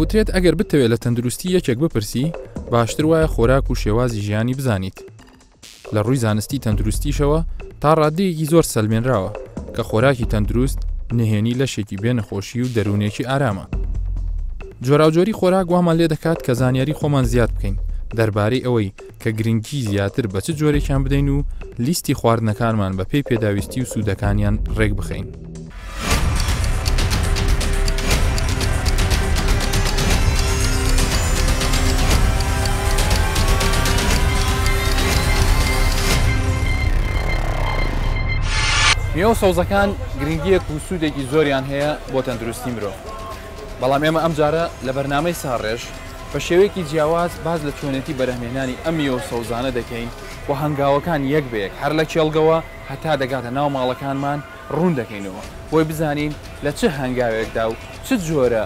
دەوترێت ئەگەر بتەوێت لە تەندروستی یەکێک بپرسی باشتر وایە خۆراک و شێوازی ژیانی بزانیت. لە ڕووی زانستی تەندروستیشەوە تا ڕادەیەکی زۆر سەلمێنراوە کە خۆراکی تەندروست نهێنی لەشێکی بێ نەخۆشی و دەروونێکی ئارامە. جۆراوجۆری خۆراک وامان لێ دەکات کە زانیاری خۆمان زیاد بکەین دەربارەی ئەوەی کە گرنگی زیاتر بە چ جۆرێکیان بدەین و لیستی خواردنەکانمان بە پێی پێداویستی و سوودەکانیان ڕێک بخەین. میوە سەوزەکان گرنگیەک و سوودێکی زۆریان هەیە بۆ تەندروستی مرۆڤ. بەڵام ئێمە ئەم جارە لە بەرنامەی ساڕێژ بە شێوەیەکی جیاواز باز لە چۆنێتی بەرهەمهێنانی ئەم میوە سەوزانە دەکەین و هەنگاوەکان یەک بەیەک هەر لە کێڵگەوە هەتا دەگاتە ناو ماڵەکانمان ڕوون دەکەینەوە بۆی بزانین لە چه هەنگاوێکدا و چ جۆرە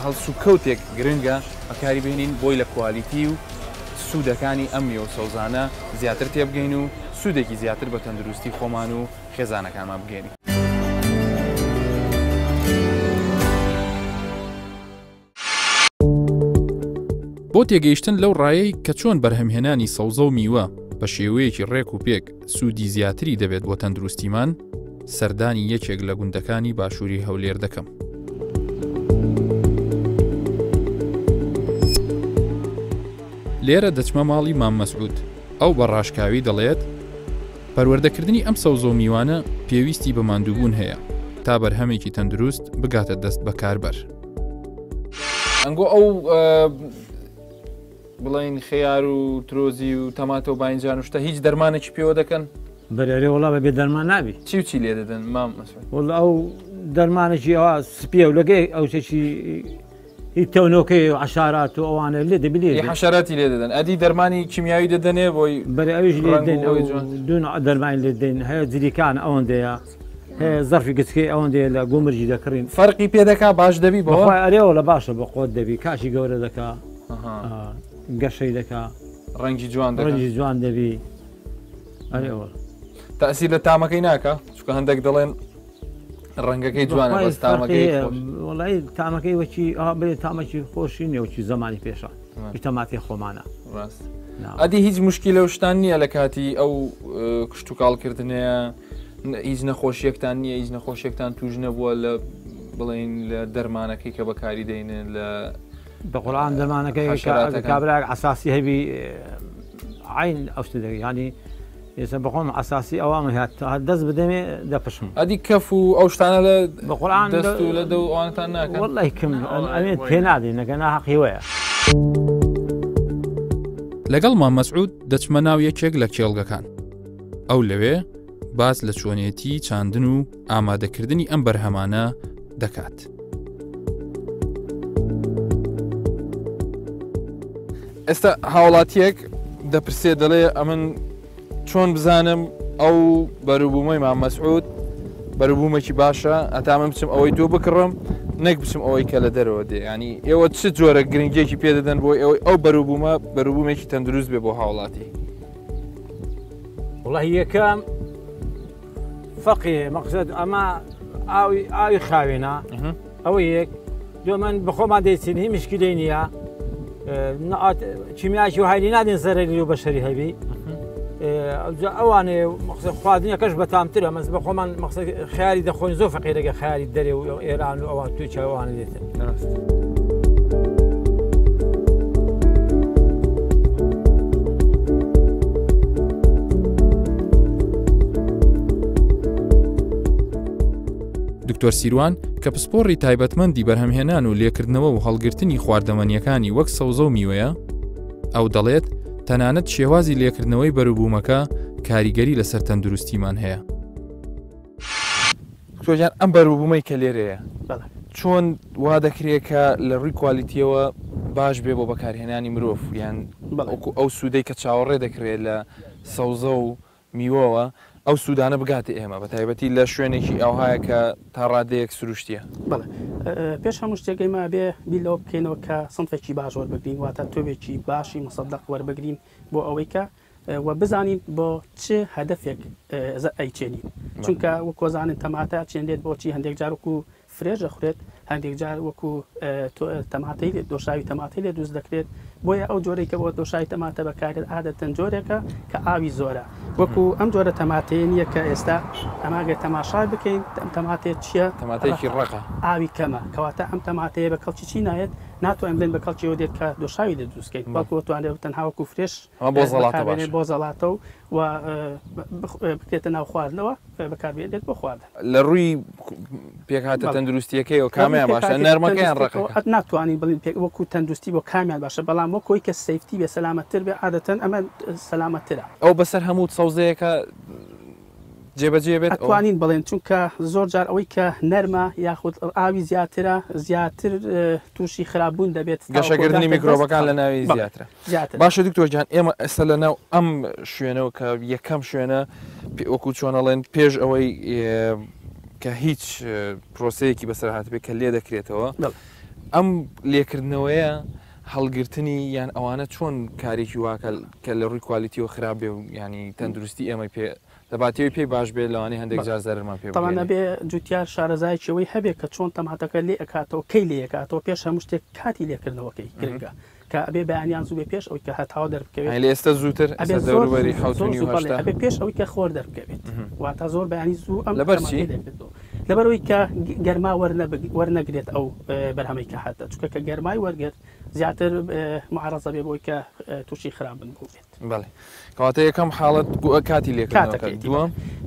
هەڵسوکەوتێک گرنگە بەکاری بێنین بۆی لە کوالیتی و سوودەکانی ئەم میوە سەوزانە زیاتر تێبگەین و سوودێکی زیاتر بە تەندروستی خۆمان و خێزانەکانمان بگەینی. بۆ تێگەیشتن لەو ڕایەی کە چۆن بەرهەمهێنانی سەوزە و میوە بە شێوەیەکی ڕێک و پێک سوودی زیاتری دەبێت بۆ تەندروستیمان سەردانی یەکێک لە گوندەکانی باشووری هەولێر دەکەم. لێرە دەچمە ماڵی مام مەسعود. ئەو بە ڕاشکاوی دەڵێت پەروەردەکردنی ئەم سەوزە و میوانە پێویستی بە ماندووبوون هەیە تا بەرهەمێکی تەندروست بگاتە دەست بە کاربەر. ئەنگۆ ئەو بڵین خەیار و ترۆزی و تەماتە و باینجان وشتە هیچ دەرمانێکی پێوە دەکەن؟ بەرێ وڵا بە بێ دەرمان نابی. چی و چی لێ دەدەن مام مەسعود؟ وڵا ئەو دەرمانێکی ئەوە سپیە و لەگەی ئەو چێکی هیچ تەونۆکەی و عەشارات و ئەوانە لێ دەبێت حەشەراتی لێ دەدەن. ئەدی دەرمانی کیمیاوی دەدەنێ بۆی بەرێ ئەویش لێ دێن دوون دەرمانی لێ دێن هەیە جریکان ئەوەندەیە هەیە زەرفی گچکەی ئەوەندەیە لە گۆمرجی دەکڕین. فەرقی پێ دەکا باش دەبی بەخۆی ئەرێەوە لە باشە بە قۆت دەبی کاشی گەورە دەکا گەشەی دەکا ڕەنگی جوان ڕەنگی جوان دەبی ئەرێەوە تەئسیر لە تامەکەی ناکە چونکە هەندێک دەڵێن ڕەنگەکەی جوانە بەس تامەکەی وڵی تامەکەی وەکی بێ تامەکی خۆشی نێوەکی زەمانی پێشە تەماتی خۆمانە. ڕاست ئەدی هیچ مشکی لە شتان نییە لە کاتی ئەو کشت و کاڵکردنەیە هیچ نەخۆشیەکتان نییە هیچ نەخۆشیەکتان توش نەبووە لە بڵین لە دەرمانەکەی کە بەکاری دەینن لە بەقورآن دەرمانەکەی کابراک ئەساسی هەبی عین ئەو شتە دەکەی ینی ئێستا بەخۆم ئەساسی ئەوان هات دەست بدەمێ دەپشم. ئەدی کەف و ئەو شتانە لە بەقورآن دەست و لە دە و ئەوانتان ناکەن؟ وەڵی کەم ئەمێت پێ نادەین نەکە ناحەقی وەیە. لەگەڵ مام مەسعود دەچمە ناو یەکێک لە کێڵگەکان. ئەو لەوێ باس لە چۆنێتی چاندن و ئامادەکردنی ئەم بەرهەمانە دەکات. ئێستا هاوڵاتیەک دەپرسێ دەڵێ ئەمن چۆن بزانم ئەو بەروبوومەی مام مەسعود بەروبوومێکی باشە ئەتا من بچم ئەوەی دوو بکڕم نەک بچم ئەوەی کە لە دەرەوە دێ ینی ئێوە چ جۆرە گرنگیەکی پێدەدەن بۆی ئەوەی ئەو بەروبوومێکی تەندروست بێ بۆ هاوڵاتی؟ وڵی یەکەم فەقێ مەقصد ئەمە ئاوی خاوێنە ئەوە یەک دو من بەخۆمان دەیچین هی مشکلەی نییە چیمیاکی و هایلی نادێن زەرەری و بەشەری هەبی ئەوانێ مەقصد خواردنیەکەش بەتامترە مەس بە خۆمان مەقصد خیاری دەخۆین زۆر فەقیرەکە خیاری دەرێ و ئێران و ئەوان توی چاوانە دێتن. دکتۆر سیروان کە پسپۆڕی تایبەتمەندی بەرهەمهێنان و لێکردنەوە و هەڵگرتنی خواردەمەنیەکانی وەک سەوزە و میوەیە ئەو دەڵێت تەنانەت شێوازی لێکردنەوەی بەروبوومەکە کاریگەری لەسەر تەندروستیمان هەیە. تۆجان ئەم بەروبوومەی کە لێرەیە چۆن وا دەکرێت کە لە ڕووی کوالیتیەوە باش بێ بۆ بەکارهێنانی مرۆڤ یان ئەو سوودەی کە چاوەڕێ دەکرێت لە سەوزە و میوەوە ئەو سوودانە بگاتە ئێمە بە تایبەتی لە شوێنێکی ئەوهایە کە تا ڕادەیەک سروشتیە؟ بەڵێ پێش هەموو شتێکەکەیمە بێ بیلەوە بکەینەوە کە سنفێکی باش وەربگرین واتە تۆبێکی باشی مصدق وەربگرین بۆ ئەوەی کە و بزانین بۆ چ هەدەفێک ئەیچێنین چونکە وە کۆزانین تەماتە چێنێت بۆچی هەندێک جارێک و فرێژ دەخورێت هەندێک جار وەکو تەماتەی دۆشاوی تەماتەی لێ دروست دەکرێت بۆیە ئەو جۆرێک کە بۆ دۆشاوی تەماتە بەکارێت عادەتەن جۆرێکە کە ئاوی زۆرە وەکو ئەم جۆرە تەماتەیە نییە کە ئێستا ئەماگە تەماشای بکەین تەماتێت چییە تەماتێکی ڕقە ئاوی کەمە کەواتە ئەم تەماتەیە بە کەڵکی چی نایەت ناتوانین بڵێن بە کەڵکیەوە دێت کە دۆشاوی لێ دروستکەین بەڵکو توانێت تەنها وەکو فرێش بۆ زەڵاتە و بکرێتە ناو خواردنەوە بەکاربێت بۆ خواردن لە ڕووی پێکهاتە تەندروستیەکەیەوە کامیان باشە نەرمەکەیان ڕقەکە ناتوانین بڵین وەکو تەندروستی بۆ کامیان باشە بەڵام وەکۆی کە سەیفتی بێ سەلامەتتر بێ عادەتەن ئەمە سەلامەتترە ئەو بەسەر هەموو سەوزەیەکە جێبەجێ بێت ئەتوانین بڵێن چونکە زۆر جار ئەوەی کە نەرمە یاخود ئاوی زیاترە زیاتر تووشی خراپبوون دەبێت گەشەگردنی میکرۆبەکان لە ناوی زیاترە باشە دکتۆر جان ئێمە ئێستا لە ناو ئەم شوێنەوە کە یەکەم شوێنە وەکو چۆنەڵێن پێش ئەوەی کە هیچ پرۆسەیەکی بەسەر هاتبێت کە لێ دەکرێتەوە ئەم لێکردنەوەیە هەڵگرتنی یان ئەوانە چۆن کارێکی واکە کە لە ڕووی کوالیتیەوە خراپ بێ و ینی تەندروستی ئێمە پێ دەباتەوەی پێی باش بێت لەوانەیە هەندێک جار زەرمان پێ تەوانە بێ جوتیار شارەزایەوەی هەبێت کە چۆن تەماتەکە لێ ئەکاتەوە کەی لێ ئەکاتەوە پێش هەموو شتێک کاتی لێکردنەوەکەی گرنگە کە ئەبێ بەیانیان زوو بێ پێش ئەوی کە هەتاوە دەربکەوێت لە ئێستا زووتر دەوروبەری ئەبێ پێش ئەوی کە خۆر دەربکەوێت واتە زۆر بەیانی زوو ئەم لەبەرچی لەبەرەوەی کە گەرما وەرنەگرێت ئەو بەرهەمەی کە هاتە چونکە کە گەرمای وەرگێت زیاتر معرەزە بێ بۆی کە تووشی خراپبن بووێت بەڵێ کەواتە یەکەم حاڵەت کاتی لێکاتەکەی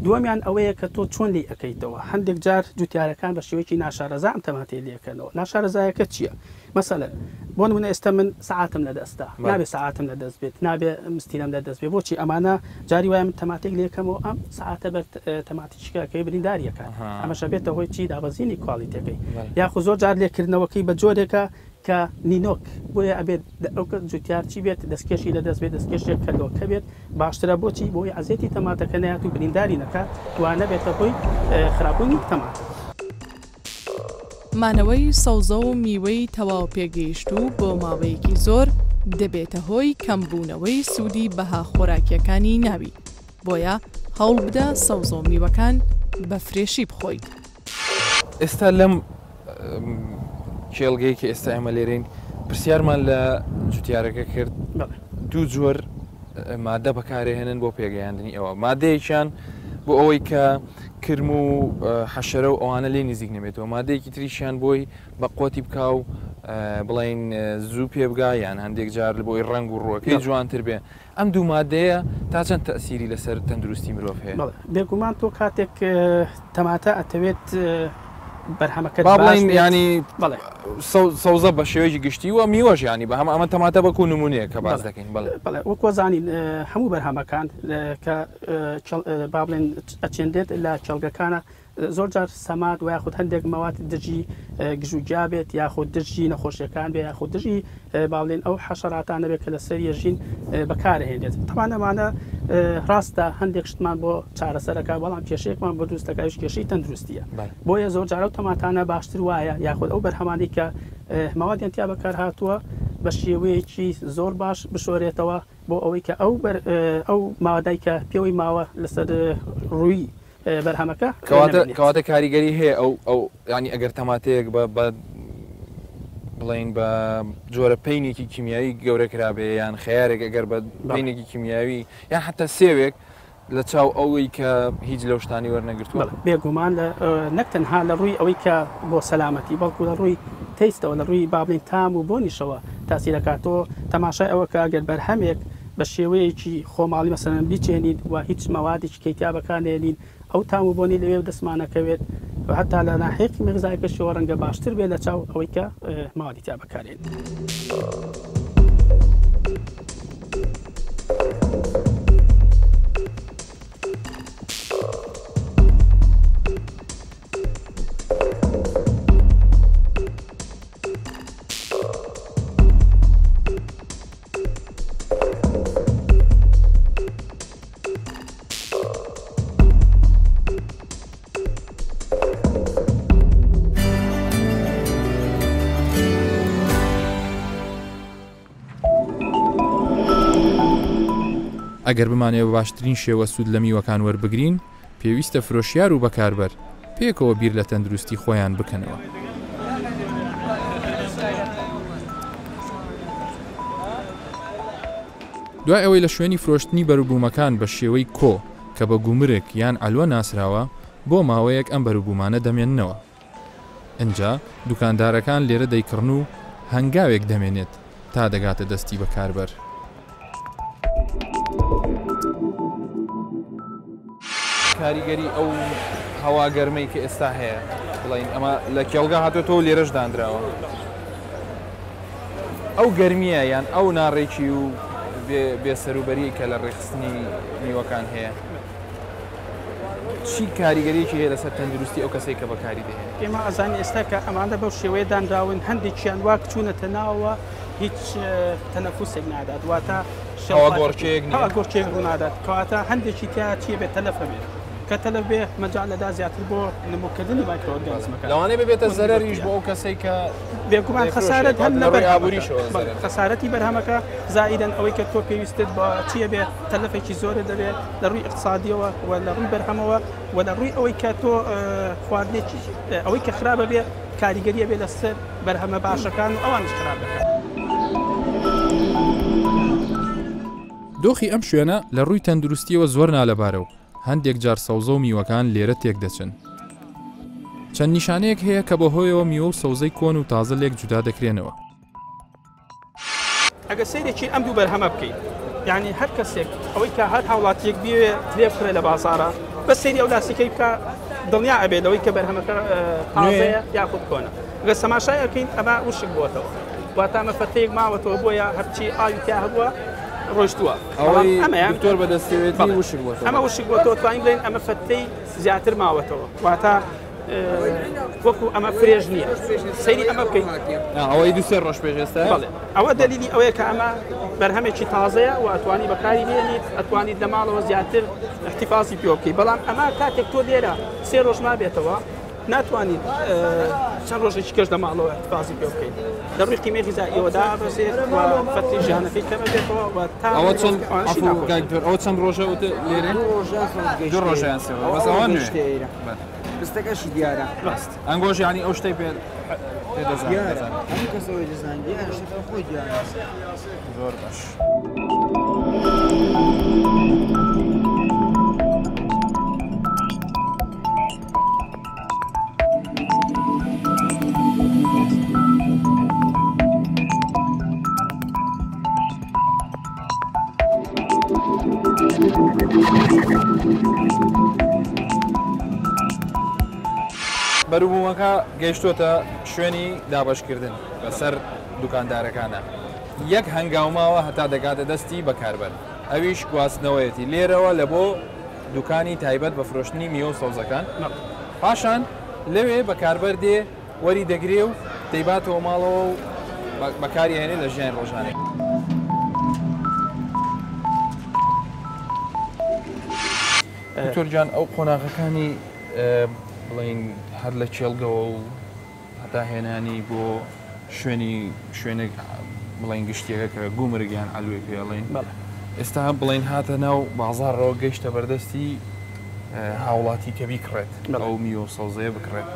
دووەمیان ئەوەیە کە تۆ چۆن لێ ئەەکەیتەوە هەندێک جار جوتیارەکان بە شێوەیەکی ناشارەزا ئەم تەماتەی لێەکەنەوە ناشارەزایەکە چییە؟ مەسەلەن بۆ نمونە ئێستا من سعاتم لە دەستا نابێ سعاتم لە دەست بێت نابێ مستیرم لە دەست بێ بۆچی ئەمانە جاری وایە من تەماتێک لێکەمەوە ئەم سعاتە بەر تەماتیشکەکەی برینداریەکە ئەمەشە بێتە هۆی چی دابەزینی کوالیتەکەی یاخو زۆر جار لێکردنەوەکەی بە جۆرێکە کە نینۆک بۆیە ئەبێت ئەو جوتیار چی بێت دەستکێشی لە دەست بێت دەستکێشێک کەلۆکە بێت باشترە بۆچی بۆی عزیێتی تەماتەکە نەیات و برینداری نەکات توانە بێتە هۆی خراپبوونی تەماتە مانەوەی سەوزە و میوەی تەواو پێگەیشت و بۆ ماوەیەکی زۆر دەبێتە هۆی کەمبوونەوەی سوودی بەها خۆراکیەکانی ناوی بۆیە هەوڵ بدە سەوزە و میوەکان بە فرێشی بخۆیت ئێستا لەم کێڵگەی کە ئێستا ئێمە لێرەین پرسیارمان لە جوتیارەکە کرد دوو جۆر مادە بەکارهێنن بۆ پێگەیاندنی ئەوە مادەیەکیان بۆ ئەوەی کە کرم و حەشەرە و ئەوانە لێ نزیک نەبێتەوە مادەیەکی تریشیان بۆی بە قوتی بکا و بڵین زوو پێ بگا یان هەندێک جار بۆی ڕنگ و ڕووەکەی جوانتر بێ ئەم دوو مادەیە تا چەند تەسیری لەسەر تەندروستی مرۆڤ هەیە بێگومان تۆ کاتێک تەماتە ئەتەوێت بەرهەمەکە بڵین ینی سەوزە بە شێوەیەکی گشتی وە میوەش ینی بە هەمە ئەمە تەماتە بەکو نمونەیە کە باز دەکەین بەڵێ وەکو زانین هەموو بەرهەمەکان کە با بڵێن ئەچێندێت لە کێڵگەکانە زۆر جار سەمات و یاخود هەندێک مەوات دژی گژوگیا بێت یاخود دژی نەخۆشیەکان بێ یاخود دژی باڵێن ئەو حەشەراتانە بێت کە لەسەر ژین بەکارهێنێت تەوانەمانە ڕاستە هەندێک شتمان بۆ چارەسەرەکە بەڵام کێشەیەکمان بۆ دروستەکەیش کێشەی تەندروستیە بۆیە زۆر جارە و تەماتانە باشتر وایە یاخود ئەو بەرهەمانی کە مەوادیان تیا بەکار هاتووە بە شێوەیەکی زۆر باش بشۆرێتەوە بۆ ئەوەی کە ئەو ماوەدای کە پێوەی ماوە لەسەر ڕووی بەرهەمەکە کەواتە کاریگەری هەیە ئەو ینی ئەگەر تەماتەیەک بە بڵین بە جۆرە پەینێکی کیمیایی گەورە کرابێ یان خیارێک ئەگەر بە پەینێکی کیمیاوی یان حتا سێوێک لە چاو ئەوەی کە هیچ لەو شتانی وەرنەگرتووە بێگومان نەک تەنها لە ڕووی ئەوەی کە بۆ سەلامەتی بەڵکو لە ڕووی تەیستەوە لە ڕووی بابلین تام و بۆنیشەوە تاسیرەکاتەوە تەماشای ئەوە کە ئەگەر بەرهەمێک بە شێوەیەکی خۆماڵی مەسەرەن بیچێنین و هیچ مەوادێکی کەیتیا بەکارهێنین ئەو تام و بۆنی لەوێ دەستمانەکەوێت و حتا لە ناحێکی مغزایکەشەوە ڕەنگە باشتر بێت لە چاو ئەوەی کە ماوەدی تیا بەکارێن. ئەگەر بمانەوە باشترین شێوە سوود لە میوەکان وەربگرین پێویستە فرۆشیار و بەکاربەر پێکەوە بیر لە تەندروستی خۆیان بکەنەوە. دوای ئەوەی لە شوێنی فرۆشتنی بەروبوومەکان بە شێوەی کۆ کە بە گومرێک یان ئەلوە ناسراوە بۆ ماوەیەک ئەم بەروبوومانە دەمێننەوە. ئەنجا دوکاندارەکان لێرە دەیکڕن و هەنگاوێک دەمێنێت تا دەگاتە دەستی بەکاربەر. کاریگەری ئەو هەواگەرمەی کە ئێستا هەیە بڵین ئەمە لە کێڵگا هاتوێتەوە لێرەش دانراوە. ئەو گەرمیە یان ئەو ناڕێکی و بێسەروبەری کە لە ڕێخستنی میوەکان هەیە چی کاریگەریەکی هەیە لەسەر تەندروستی ئەو کەسێک کە بەکاری دەهێنێت؟ ئێمە ئەزانی ئێستا کە ئەمانە بەو شێوەیە دانراون هەندێکیان وا کچوونەتە ناوەوە هیچ تەنەفوسێک نادات واتە گۆڕچەیەک گۆڕچێک ڕوو نادات کەواتە هەندێکی تیا چیە بێت تەلەفە بێت کە تەلەف بێ مەجال لەدا زیاتر بۆ نموکردنی مایکرۆئۆرگانیزمەکان لەوانەیە ببێتە زەرەریش بۆ ئەو کەسێک کە بێگومان خەسارەت هەم لە ئابووریشەوە خەسارەتی بەرهەمەکە زائیدەن ئەوەی کە تۆ پێویستت بە چیە بێت تەلەفێکی زۆرە دەبێت لە ڕووی اقتصادیەوە و لە ڕووی بەرهەمەوە و لە ڕووی ئەوەی کە تۆ خواردنێکی ئەوەی کە خراپە بێ کاریگەریە بێ لەسەر بەرهەمە باشەکان و ئەوانش خراپ دەکات. دۆخی ئەم شوێنە لە ڕووی تەندروستیەوە زۆر نالەبارە و هەندێک جار سەوزە و میوەکان لێرە تێک دەچن. چەند نیشانەیەک هەیە کە بەهۆیەوە میوە و سەوزەی کۆن و تازە لێک جودا دەکرێنەوە. ئەگە سەیرێکی ئەم دوو بەرهەمە بکەیت یعنی هەر کەسێک ئەوەی کە هەر هاوڵاتیەک بێ لێ بکرێت لە بازارە بە سەیری ئەو لاسیکەی بکە دڵنیا ئەبێت ئەوەی کە بەرهەمەکە تازەیە یاخود کۆنە. ئەگە سەماشای ئەکەین ئەمە وشک بۆتەوە واتە ئەمە فەتەیەک ماوەتەوە بۆیە هەرچی ئاوی تیا هەبووە ڕۆیشتووە ئەمەیان دکتۆر بەدەستێتی وشک بۆتەوە. ئەمە وشک بۆتەوە توانین بڵێن ئەمە فەتەی زیاتر ماوەتەوە واتە وەکو ئەمە فرێژ نییە سەیری ئەمە بکەین ئەوەی دوسێ ڕۆژ پێش ئێستا ئەوە دلیلی ئەوەیە کە ئەمە بەرهەمێکی تازەیە و ئەتوانی بەکاری بێنیت ئەتوانیت لە ماڵەوە زیاتر احتیفاظی پێ بکەیت بەڵام ئەمە کاتێک تۆ لێرە 3 ڕۆژ مابێتەوە ناتوانیت چەند ڕۆژێکی کەش لە ماڵەوە احتیفاظی پێ بکەیت لە ڕووی قیمەی غیزائیەوە دابەزێت و فەتی ژیانەکەی کەمە بێتەوە و تا ئەوە چەند ڕۆژە لێرە 2 ڕۆژیان بەس ئەوە نوێ بستەکەشی دیارە ڕاست ئەنگۆژ ینی ئەو شتەی پێ هەموو کەسەوەی دەزانانی شتە خۆی دیارە زۆر باش. بەروبوومەکە گەیشتۆتە شوێنی دابەشکردن بەسەر دوکاندارەکانە. یەک هەنگاوماوە هەتا دەگاتە دەستی بەکاربەر ئەویش گواستنەوەیەتی لێرەوە لە بۆ دوکانی تایبەت بە فرۆشتنی میوە و سەوزەکان پاشان لەوێ بەکاربەر دێ وەری دەگرێ و دەیباتەوە ماڵەوە و بەکاری هێنێ لە ژیان ڕۆژانەی. دکتۆرجان ئەو قۆناغەکانی بڵین هەر لە چێڵگەوە و هەتا هێنانی بۆ شوێنێک بڵین گشتێکە کە گومرگیان ئەلوێ پێڵین ئێستا بڵین هاتە ناو بازارڕەوە گەیشتە بەردەستی هاوڵاتی کە بیکڕێت ئەو میوە سەوزەیە بکڕێت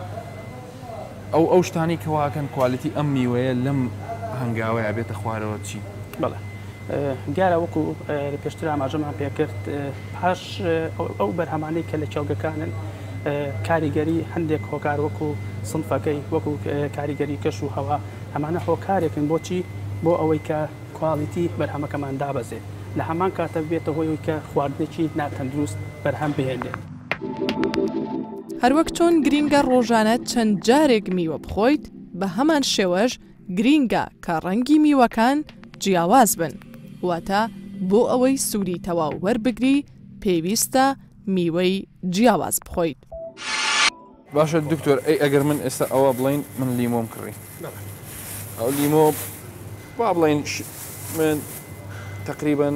ئەو شتانی کەواکەن کوالیتی ئەم میوەیە لەم هەنگاوەیە بێتە خوارەوە چی؟ بەڵێ دیارە وەکو لە پێشتر ئاماژەمان پێکرد پاش ئەو بەرهەمانەی کە لە چێڵگەکانن کاریگەری هەندێک هۆکار وەکو سنفەکەی وەکو کاریگەری کەش و هەوا ئەمانە هۆکارێکن بۆچی بۆ ئەوەی کە کوالیتی بەرهەمەکەمان دابەزێت لە هەمان کاتە بێتە هۆی کە خواردنێکی ناتەندروست بەرهەم بهێنێت. هەروەک چۆن گرینگە ڕۆژانە چەند جارێک میوە بخۆیت بە هەمان شێوەش گرینگە کە ڕەنگی میوەکان جیاواز بن واتە بۆ ئەوەی سووری تەواو وەربگری پێویستە میوەی جیاواز بخۆیت. باشە دکتۆر ئەگەر من ئێستا ئەوە بڵین من لیمۆم کڕی ئەو لیمۆ با بڵین من تقریبان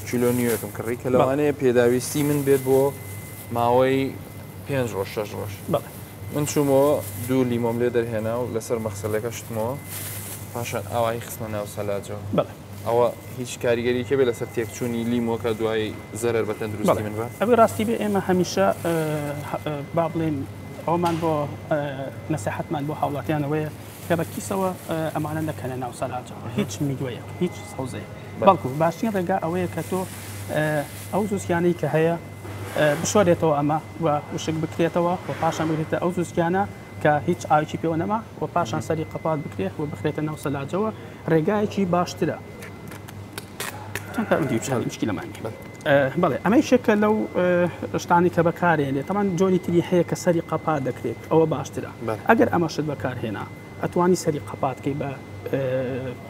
کیلۆ نیوەکەم کڕی کە لەوانەیە پێداویستی من بێت بۆ ماوەی 5 ڕۆژ 6 ڕۆژ من چوومەوە 2 لیمۆم لێ دەرهێنا و لەسەر مەخسەلەکە شتمەوە پاشان ئاوایی خستمە ناو سەلاجەوە ئەوە هیچ کاریگەریکە بێ لەسەر تێکچوونی لیمۆکە دوای زەرەر بە تەندروستی من بە ئەوەی ڕاستی بێ ئێمە هەمیشە با بڵێن ئەومان بۆ نەسیحەتمان بۆ هاوڵاتیانەوەیە کە بە کیسەوە ئەمانە نەکەنە ناو سەلاجەوە هیچ میوەیەک هیچ سەوزەیە بەڵکو باشترین ڕێگا ئەوەیە کە تۆ ئەو زووسکیانەی کە هەیە بشۆرێتەوە ئەمە و وشک بکرێتەوە و پاشان بگرێتە ئەو زووسکیانە کە هیچ ئاوێکی پێوە نەما و پاشان سەری قەپات بکرێت و بخرێتە ناو سەلاجەوە ڕێگایەکی باشترە چەندشکی لەمانی بڵێ ئەمەی شێکە لەو شتانی کە بەکارێنێت تەمان جۆری تری هەیە کە سەری قەپات دەکرێت ئەوە باشترە ئەگەر ئەمەشت بەکارهێنا ئەتوانی سەری قەپاتکەی بە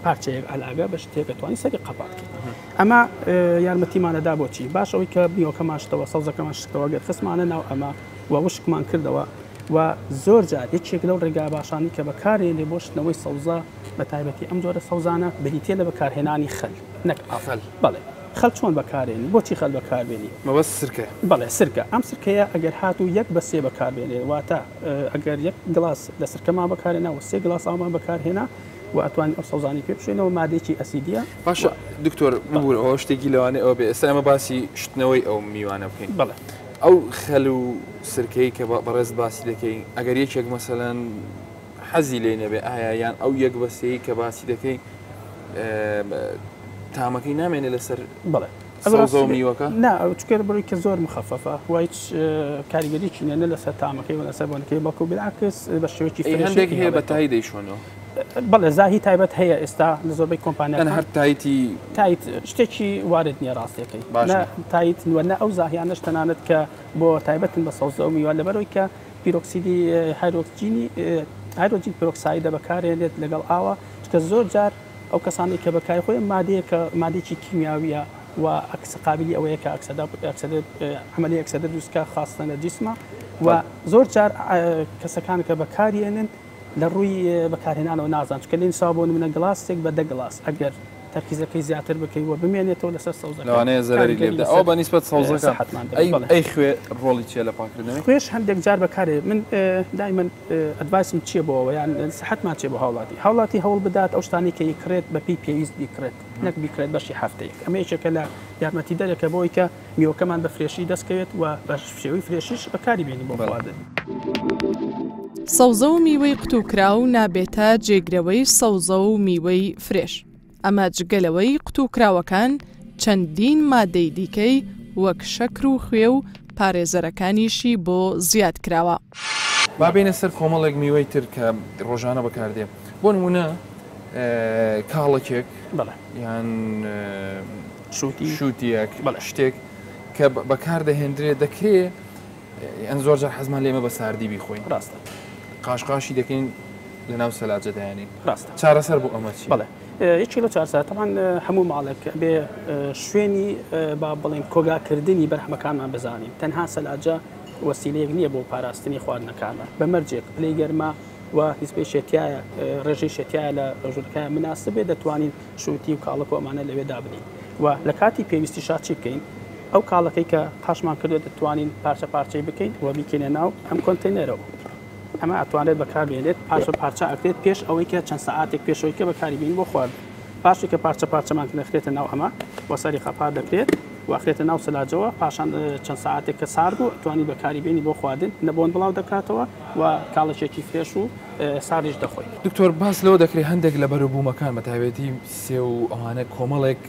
پارچەیەک ئەلاگە بە شتێک ئەتوانی سەری قەپاتکەی ئەمە یارمەتیمانەدا بۆچی باش ئەوەی کە بیۆکەماشتەوە سەوزەکەمان شتەوە گەر خستمانە ناو ئەمە و وشکمان کردەوە و زۆر جار یەکێک لەو ڕێگا باشانی کە بەکارێنێ بۆ شتنەوەی سەوزە بە تایبەتی ئەم جۆرە سەوزانە بریتێ لە بەکارهێنانی خەل نەک ئافەل بەڵێ خەل چۆن بەکارێنی بۆچی خەل بەکاربێنی مەبەست سرکە بەڵێ سرکە ئەم سرکەیە ئەگەر هاتوو یەک بە سێ بەکاربێنێ واتە ئەگەر یەک گڵاس لە سرکەمان بەکارێنا و سێ گڵاس ئاومان بەکارهێنا و ئەتوانین ئەو سەوزانی پێ بشوێنەوە مادێکی ئەسیدیە باشە دکتۆر ببوور ئەوە شتێکی لەوانێ ئەوە بێ ئێستا ئەمە باسی شتنەوەی ئەو میوانە بکەین بەڵێ ئەو خەل و سرکەی کە بەڕێز باسی دەکەین ئەگەر یەکێک مەسەلەن حەزی لێ نەبێ ئایا یان ئەو یەک بەسەیە کە باسی دەکەین تامەکەی نامێنێ لەسەر بڵێ میوەکە نا چکە بڕی کە زۆر مخەفەفە و هیچ کاریگەری چینێنە لەسەر تامەکەی و لەسەر بۆنەکەی بەڵکو بالعکس بە شێوەیەکی هەندێک هەیە بە تایی دەیشۆنەوە بەڵێ زاهی تایبەت هەیە ئێستا لە زۆربەی کۆمپانیەکان هەر تایتی تایت شتێکی وارد نییە ڕاستیەکەی تایت نوە ئەو زاهیانەش تەنانەت کە بۆ تایبەتن بە سەوزە و میوان لەبەرەوەی کە پیرۆکسیدی هایدرۆجین پێرۆکسایدە بەکارێنێت لەگەڵ ئاوە چکە زۆر جار ئەو کەسانی کە بەکاری خۆی مادێکی کیمیاویە و قابلی ئەوەیە کە عملی ئەکسەدە دروستکە خاستن لە جیسمە و زۆر جار کەسەکان کە بەکارێنن لە ڕووی بەکارهێنانەوە نازان چکە لێن سا بۆ منە گڵاسێک بە دە گڵاس ئەگەر تەرکیزەکەی زیاتر بکەی و بمێنێتەوە لەسەر سەوزەکە لەوانەیە زەرەری لێ بدە ئەوە بە نیسبەت سەوزەکە ئەی خوێ ڕۆڵی چیە لە پاکردنەوەی خوێش هەندێک جار بەکارێ من دایمەن ئەدڤایسم چییە بۆەوە یان سەحەتمان چێ بۆ هاوڵاتی هەوڵ بدات ئەو شتانی کە یکرێت بە پێی پێویست بیکرێت نەک بیکرێت بەشی هەفتەیەک ئەمە یەکێکە لە یارمەتی دەرێکە بۆی کە میوەکەمان بە فرێشی دەستکەوێت و بە شێوەی فرێشیش بەکاری بێنی بۆ خواردن سەوزە و میوەی قوتوکراو نابێتە جێگرەوەی سەوزە و میوەی فرێش ئەمە جگەلەوەی قوتوکراوەکان چەندین مادەی دیکەی وەک شەکر و خوێ و پارێزەرەکانیشی بۆ زیاد کراوە با بینە سەر کۆمەڵێک میوەی تر کە ڕۆژانە بەکاردێ بۆ نمونە کاڵەکێک یان شووتیەک شتێک کە بەکاردەهێنرێت دەکرێت ئەن زۆر جار حەزمان لێمە بە ساردی بیخۆین ڕاستە قاشقاشی دەکەین لە ناو سەلاجەدایانی ڕاستە چارەسەر بۆ ئەمە چی بڵێ یەکی لە چارسە تەمان هەموو ماڵێک بێ شوێنی با بڵێن کۆگاکردنی بەرهەمەکانمان بزانین تەنها سەلاجە وەسیلەیەک نییە بۆ پاراستنی خواردنەکانە بە مەرجێک پلەی گەرما و هیچبەی شێتیایە ڕێژەی شێتیایە لە ژوورەکە مناسبێ دەتوانین شووتی و کاڵک و ئەمانە لەوێدا بنین و لە کاتی پێویستی شاچی بکەین ئەو کاڵەکەی کە پاشمان کردو دەتوانین پارچە پارچەی بکەین و بیکەینە ناو ئەم کۆنتینەرەوە ئەمە ئەتوانێت بەکاربێنێت پارچە ئەکرێت پێش ئەوەی کە چەند سەعاتێک پێشەوەی کە بەکاری بین بۆ خوارد پاشی کە پارچەمان نەخرێتە ناو ئەمە وە سەری خەپات دەکرێت واخرێتە ناو سەلاجەوە پاشان چەند سەعاتێک کە سارد و ئەتوانی بەکاری بینی بۆ خواردن نەبوون بڵاو دەکاتەوە و کاڵەشێکی فرێش و ساریش دەخۆی دکتۆر باس لەوە دەکرێت هەندێک لە بەروبوومەکان بەتایبەتی سێ و ئەوانە کۆمەڵێک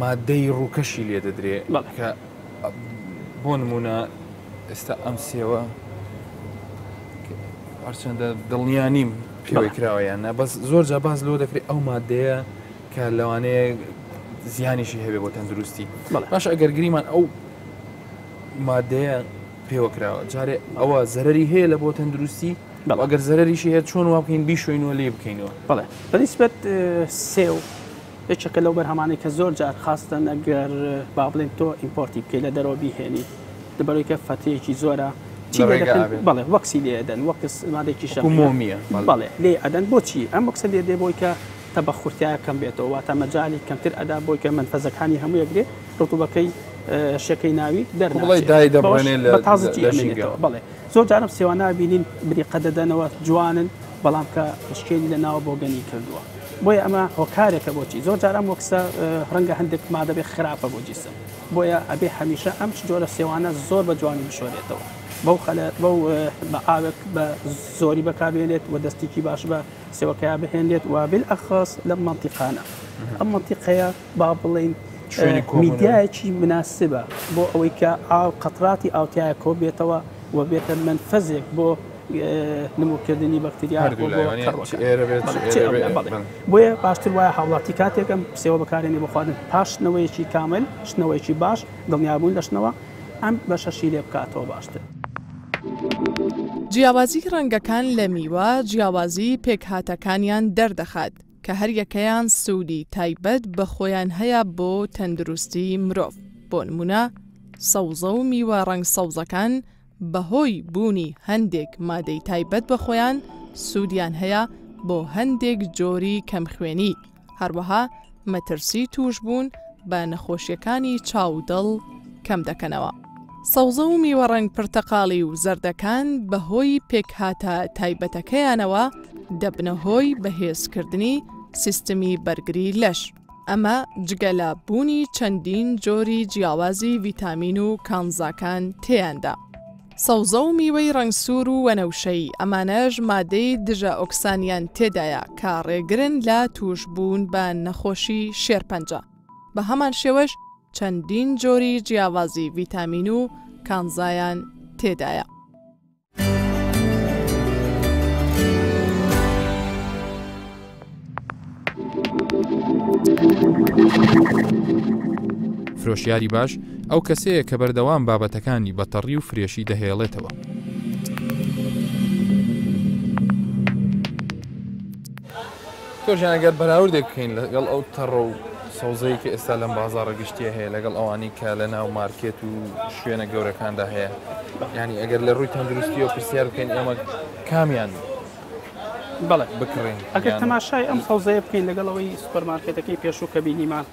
مادەی ڕووکەشی لێ دەدرێت کە بۆ نمونە ئێستا ئەم سێوە هەرچەندە دڵنیانیم پێوەی کراوەیانە بەس زۆر جا باز لەوە دەکرێت ئەو مادەیە کە لەوانەیە زیانیشی هەبێ بۆ تەندروستی باش ئەگەر گریمان ئەو مادەیە پێوە کراوە جارێ ئەوە زەرەری هەیە لە بۆ تەندروستی ئەگەر زەرەریشی هەیە چۆن وا بکەین بیشوێنەوە لێ بکەینەوە بەڵێ بەنسبەت سێو یەکێکە لەو بەرهەمانەی کە زۆر جار خاستن ئەگەر با بڵێن تۆ ئیمپۆرتی بکەی لە دەرەوە بیهێنی لەبەرەوەی کە فەتەیەکی زۆرە بەڵێ وەکسی لێ ئەدەن وەکس مادێکی شەمۆمیە بەڵێ لێ ئەدەن بۆچی ئەم وەکسە لێ دێ بۆی کە تەبەخورتیایە کەم بێتەوە واتە مەجای کەمتر ئەدا بۆی کە منفەزەکانی هەموو یەکرێ ڕوتوبەکەی شەکەی ناوی دەرنێتەوە بڵێ زۆر جارم سێوانە بینین بریقە دەدەنەوە جوانن بەڵام کە شکێنی لە ناوە بۆگەنی کردووە بۆیە ئەمە هۆکارێکە بۆچی زۆر جارم وەکسە ڕەنگە هەندێک مادەبێ خراپە بۆ جیسم بۆیە ئەبێ هەمیشە ئەم جۆرە سێوانە زۆر بە جوانی بشۆرێتەوە بەو ئاوێک بە زۆری بەکاربێنێت و دەستێکی باش بە سێوەکەیا بهێنێت و بالئەخص لەم مەنتیقانە ئەم مەنتیقەیە با بڵێن میدیایەکی مناسبە بۆ ئەوەی کە قەتراتی ئاوتیایە کۆ بێتەوە و بێتە منفەزێک بۆ نموکردنی بەکتریا بۆیە باشتر وایە هاوڵاتی کاتێکم سێوە بەکارێنی بۆ خواردن پاش شنەوەیەکی کامل شنەوەیەکی باش دڵنیابوون لە شنەوە ئەم بەشەشی لێ بکاتەوە باشتر. جیاوازی ڕەنگەکان لە میوە جیاوازی پێکهاتەکانیان دەردەخات کە هەر یەکەیان سوودی تایبەت بە خۆیان هەیە بۆ تەندروستی مرۆڤ. بۆ نمونە سەوزە و میوە ڕەنگ سەوزەکان بەهۆی بوونی هەندێک مادەی تایبەت بە خۆیان سوودیان هەیە بۆ هەندێک جۆری کەمخوێنی، هەروەها مەترسی توش بوون بە نەخۆشیەکانی چاودڵ کەم دەکەنەوە. سەوزە و میوە ڕەنگ پرتەقاڵی و زەردەکان بەهۆی پێکهاتە تایبەتەکەیانەوە دەبنە هۆی بەهێزکردنی سیستمی بەرگری لەش. ئەمە جگە لە بوونی چەندین جۆری جیاوازی ڤیتامین و کانزاکان تێیاندا. سەوزە و میوەی ڕەنگسوور و وەنەوشەی ئەمانەش مادەی دژە ئۆکسانیان تێدایە کە ڕێگرن لە توشبوون بە نەخۆشی شێرپەنجە. بە هەمان شێوەش چەندین جۆری جیاوازی ڤیتامین و کانزایان تێدایە. فرۆشیاری باش ئەو کەسەیە کە بەردەوام بابەتەکانی بەتەڕی و فرێشی دەهێڵێتەوە. تۆژیان ئەگەر بەراوردێک بکەین لەگەڵ ئەو تەڕە و سەوزەی کە ئێستا لەم بازاڕە گشتیە هەیە لەگەڵ ئەوانی کە لە ناو مارکێت و شوێنە گەورەکاندا هەیە، یعنی ئەگەر لە ڕووی تەندروستی و پرسیار بکەین ئێمە کامیان بەڵێ بکڕین؟ ئەگەر تەماشای ئەم سەوزەیە بکەین لەگەڵەوەی سوپەرمارکێتەکەی پێشوو کە بینیمان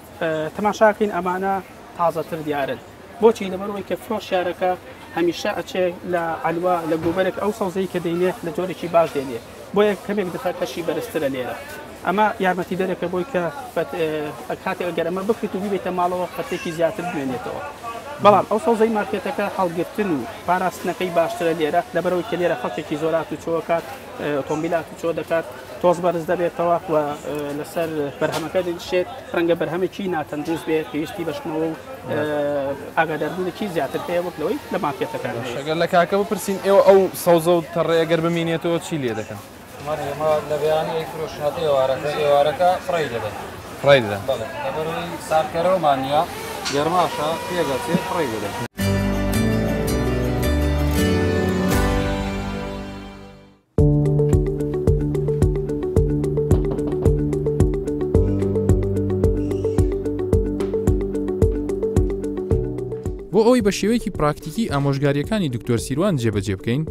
تەماشاکەین ئەمانە تازەتر دیارن. بۆچی؟ لەبەرەوەی کە فرۆشیارەکە هەمیشە ئەچێ لە ئەلوا لە گوبەرێک ئەو سەوزەی کە دەینێت لە جۆرێکی باش دێنێ، بۆیە کەمێک دەفات کەشی بەرزترە لێرە. ئەمە یارمەتی دەرێکە بۆی کە کاتێک ئەگەر ئەمە بکریت و بیبێتە ماڵەوە خەتێکی زیاتر بمێنێتەوە. بەڵام ئەو سەوزەی مارکێتەکە هەڵگرتن و پاراستنەکەی باشترە لێرە، لەبەرەوەی کە لێرە خەڵکێکی زۆرات و چۆکات ئۆتۆمبیلات و چۆ دەکات تۆز بەرز دەبێتەوە و لەسەر بەرهەمەکە دەشێت ڕەنگە بەرهەمێکی ناتەندروست بێت پێویستی بەشنەوە و ئاگاداربوونێکی زیاتر پێ وەک لەوەی لە مارکێتەکان. ئەگەر لە کاکە بپرسین ئێوە ئەو سەوزە و تەڕێ ئەگەر بمینێتەوە چی لێ دەکەن؟ ئێمە لە بەیانی فرۆشناتی ئێوارەکە فڕی دەدەن. فڕی دەدەن؟ بەڵێ لەبەرەوەی سارکەرەوەمان نییە گەرماشە پێگەچێ فڕی دەدەن. بۆ ئەوی بە شێوەیەکی پراکتیکی ئامۆژگاریەکانی دکتۆر سیروان جێبەجێ بکەین،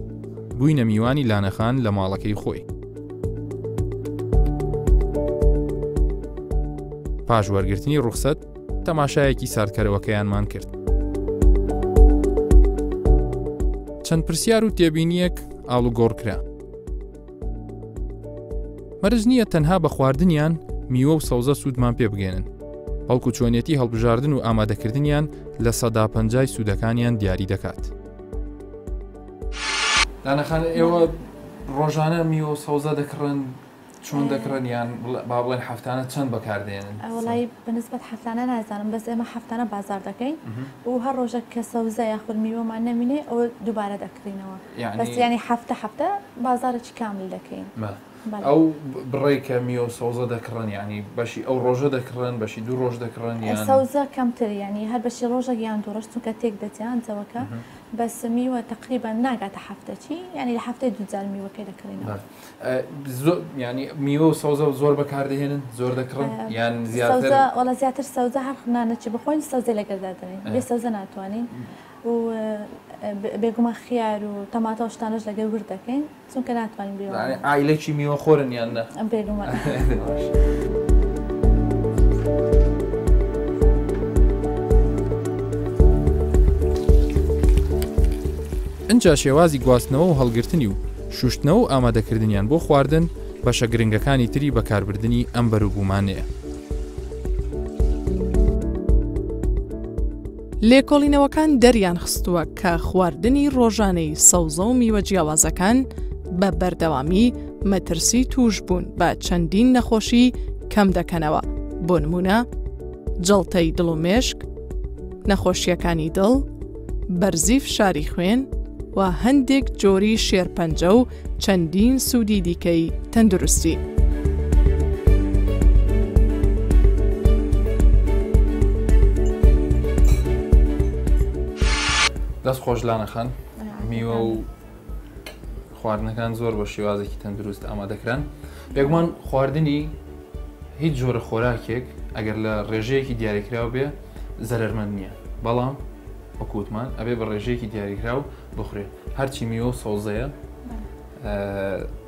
بووینە میوانی لانەخان لە ماڵەکەی خۆی. پاش وەرگرتنی ڕوخسەت تەماشایەکی ساردکەرەوەکەیانمان کرد. چەند پرسیار و تێبینیەک ئاڵوگۆڕ کرا. مەرج نییە تەنها بە خواردنیان میوە و سەوزە سوودمان پێ بگێنن، بەڵکو چۆنیەتی هەڵبژاردن و ئامادەکردنیان لە 150 سوودەکانیان دیاری دەکات. لانەخان ئێوە ڕۆژانە میوە و سەوزە دەکڕن، چۆن دەکڕن یان با بڵێن هەفتانە چەند بەکاردێنن؟ وڵی بەنسبەت هەفتانە نازانم، بەس ئێمە هەفتانە بازار دەکەین و هەر ڕۆژە کە سەوزە یاخود میوەمان نەمینێ ئەوە دووبارە دەکڕینەوە، بەس ینی هەفتە بازارێکی کامل دەکەین. ئەو بڕێ کە میوە و سەوزە دەکڕن ینی بەشی ئەو ڕۆژە دەکڕن، بەشی دوو ڕۆژ دەکڕن یان سەوزە کەمتر، ینی هەر بەشی ڕۆژە یان دوو ڕۆژ چونکە تێک دەچیان جەوەکە، بەس میوە تقریبا ناگاتە هەفتەچی، ینی لە هەفتەی دووجار میوەکەی دەکڕینەوە. ینی میوە و سەوزە زۆر بەکاردەهێنن، زۆر دەکڕن یان زیاتر؟ وەڵا زیاتر سەوزە هەر نانەچی بخۆین سەوزەی لەگەڵدا دەنین، بێ سەوزە ناتوانین و بێگومە خیار و تەماتە و شتانەش لەگەڵ ورد دەکەین چونکە ناتوانین بێ. ئایلێکی میوە خۆرن یان نە؟ بێگومە. ئەنجا شێوازی گواستنەوە و هەڵگرتنی و شوشتنەوە و ئامادەکردنیان بۆ خواردن بەشە گرنگەکانی تری بەکاربردنی ئەم بەروبوومانەیە. لێکۆڵینەوەکان دەریان خستووە کە خواردنی ڕۆژانەی سەوزە و میوە جیاوازەکان بە بەردەوامی مەترسی توش بوون بە چەندین نەخۆشی کەم دەکەنەوە، بۆ نمونە جەڵتەی دڵ و مێشک، نەخۆشیەکانی دڵ، بەرزی فشاری خوێن و هەندێک جۆری شێرپەنجە و چەندین سوودی دیکەی تەندروستی. دەست خۆشلانەخەن میوە و خواردنەکان زۆر بە شێوازێکی تەندروست ئامادەکران. بێگومان خواردنی هیچ جۆرە خۆراکێک ئەگەر لە ڕێژەیەکی دیاریکراو بێ زەرمەند نییە، بەڵام وەکوتمان ئەبێ بە ڕێژەیەکی دیاریکراو بخورێ. هەرچی میوە و سەوزەیە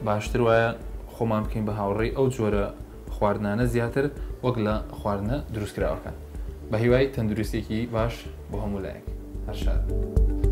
باشتر وایە خۆمان بکەین بە هاوڕێی ئەو جۆرە خواردنانە زیاتر وەک لە خواردنە دروستکراوەکان، بە هیوای تەندروستێکی باش بۆ هەموو لایەک. هەر شاد.